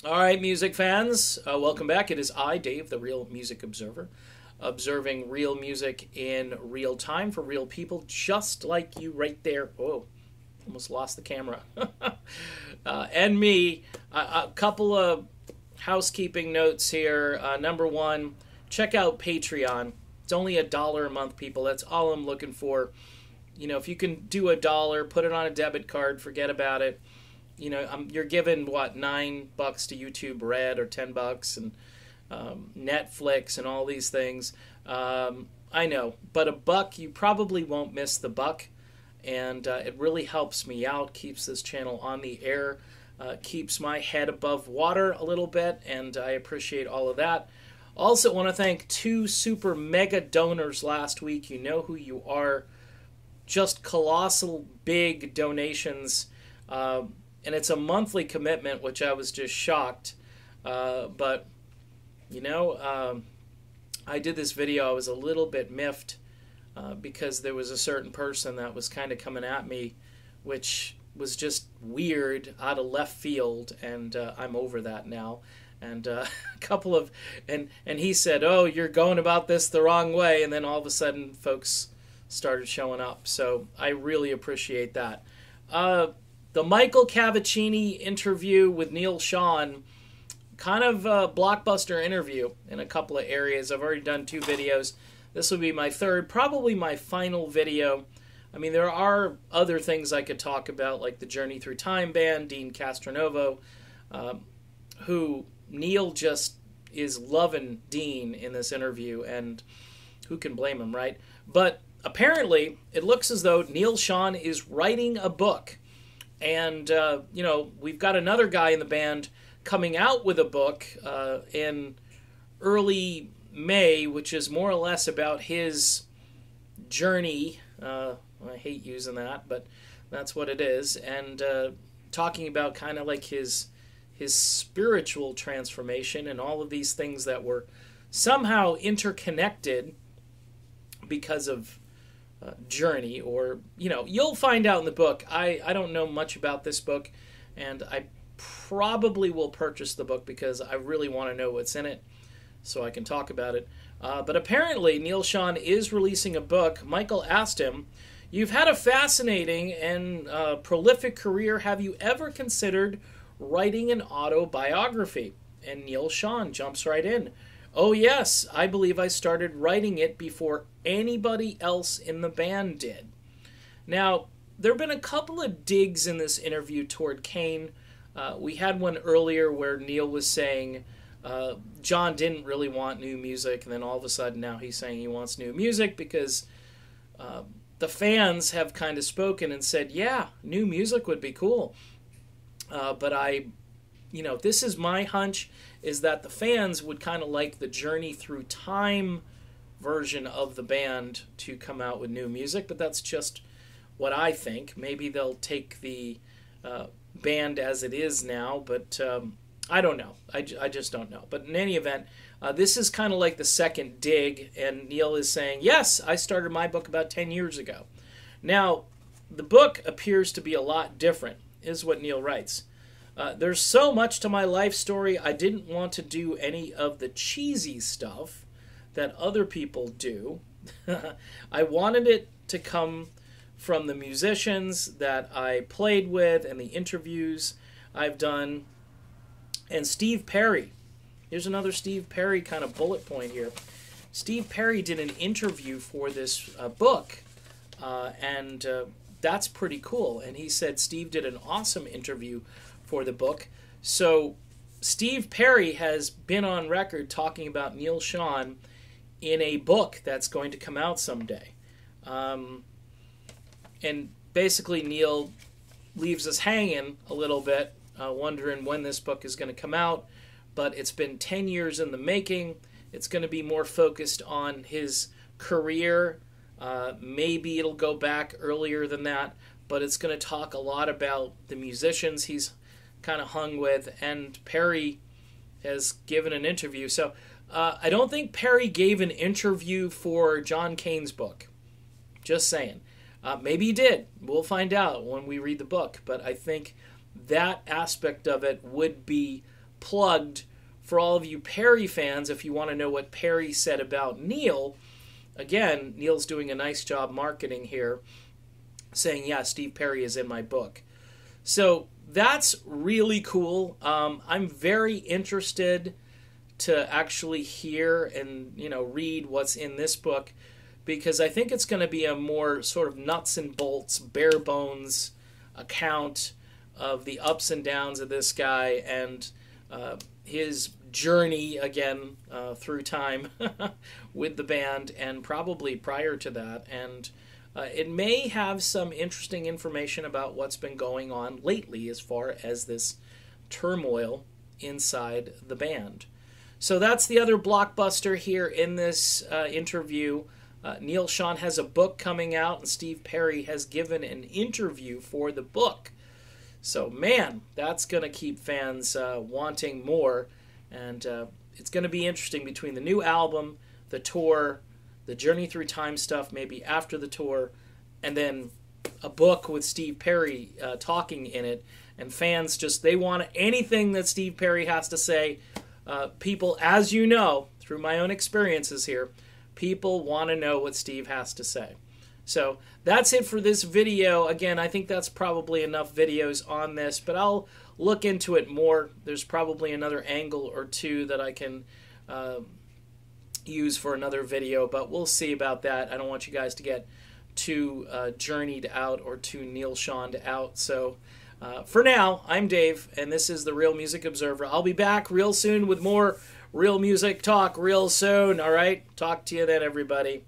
All right, music fans, welcome back. It is I, Dave, the Real Music Observer, observing real music in real time for real people just like you right there. Oh, almost lost the camera. And me. A couple of housekeeping notes here. Number one, check out Patreon. It's only $1 a month, people. That's all I'm looking for. You know, if you can do $1, put it on a debit card, forget about it. You know, you're giving what, $9 to YouTube Red or $10 and Netflix and all these things. I know, but $1 you probably won't miss the buck, and it really helps me out, keeps this channel on the air, keeps my head above water a little bit, and I appreciate all of that. Also, want to thank 2 super mega donors last week. You know who you are. Just colossal big donations. And it's a monthly commitment, which I was just shocked. But, you know, I did this video. I was a little bit miffed because there was a certain person that was kind of coming at me, which was just weird, out of left field, and I'm over that now. And a couple of, and he said, "Oh, you're going about this the wrong way," and then all of a sudden, folks started showing up. So I really appreciate that. The Michael Cavaccini interview with Neal Schon, kind of a blockbuster interview in a couple of areas. I've already done 2 videos. This will be my 3rd, probably my final video. I mean, there are other things I could talk about, like the Journey Through Time band, Dean Castronovo, who Neal just is loving Dean in this interview, and who can blame him, right? But apparently, it looks as though Neal Schon is writing a book. And, you know, we've got another guy in the band coming out with a book in early May, which is more or less about his journey. I hate using that, but that's what it is. And talking about kind of like his spiritual transformation and all of these things that were somehow interconnected because of journey, or, you know, you'll find out in the book. I don't know much about this book, and I probably will purchase the book because I really want to know what's in it so I can talk about it. But apparently Neal Schon is releasing a book. Michael asked him, "You've had a fascinating and prolific career. Have you ever considered writing an autobiography?" And Neal Schon jumps right in. "Oh yes, I believe I started writing it before anybody else in the band did." Now, there have been a couple of digs in this interview toward Kane. We had one earlier where Neal was saying John didn't really want new music, and then all of a sudden now he's saying he wants new music because the fans have kind of spoken and said, yeah, new music would be cool. But you know, this is my hunch, is that the fans would kind of like the Journey Through Time version of the band to come out with new music, but that's just what I think. Maybe they'll take the band as it is now, but I don't know. I just don't know. But in any event, this is kind of like the second dig, and Neal is saying, yes, I started my book about 10 years ago. Now, the book appears to be a lot different, is what Neal writes. There's so much to my life story, I didn't want to do any of the cheesy stuff that other people do. I wanted it to come from the musicians that I played with and the interviews I've done. And Steve Perry. Here's another Steve Perry kind of bullet point here. Steve Perry did an interview for this book, and that's pretty cool. And he said Steve did an awesome interview for the book. So Steve Perry has been on record talking about Neal Schon in a book that's going to come out someday. And basically Neal leaves us hanging a little bit, wondering when this book is going to come out. But it's been 10 years in the making. It's going to be more focused on his career. Maybe it'll go back earlier than that, but it's going to talk a lot about the musicians he's kind of hung with, and Perry has given an interview. So I don't think Perry gave an interview for John Cain's book. Just saying. Maybe he did. We'll find out when we read the book. But I think that aspect of it would be plugged for all of you Perry fans. If you want to know what Perry said about Neal, again, Neal's doing a nice job marketing here, saying, yeah, Steve Perry is in my book. So that's really cool. I'm very interested to actually hear and read what's in this book, because I think it's going to be a more sort of nuts and bolts, bare bones account of the ups and downs of this guy and his journey again through time with the band, and probably prior to that. And it may have some interesting information about what's been going on lately as far as this turmoil inside the band. So that's the other blockbuster here in this interview. Neal Schon has a book coming out, and Steve Perry has given an interview for the book. So, man, that's going to keep fans wanting more. And it's going to be interesting between the new album, the tour, the Journey Through Time stuff, maybe after the tour, and then a book with Steve Perry talking in it. And fans they want anything that Steve Perry has to say. People, as you know, through my own experiences here, people want to know what Steve has to say. So that's it for this video. Again, I think that's probably enough videos on this, but I'll look into it more. There's probably another angle or two that I can use for another video, but we'll see about that. I don't want you guys to get too journeyed out or too Neal Schon out. So for now, I'm Dave, and this is the Real Music Observer. I'll be back real soon with more real music talk real soon. All right? Talk to you then, everybody.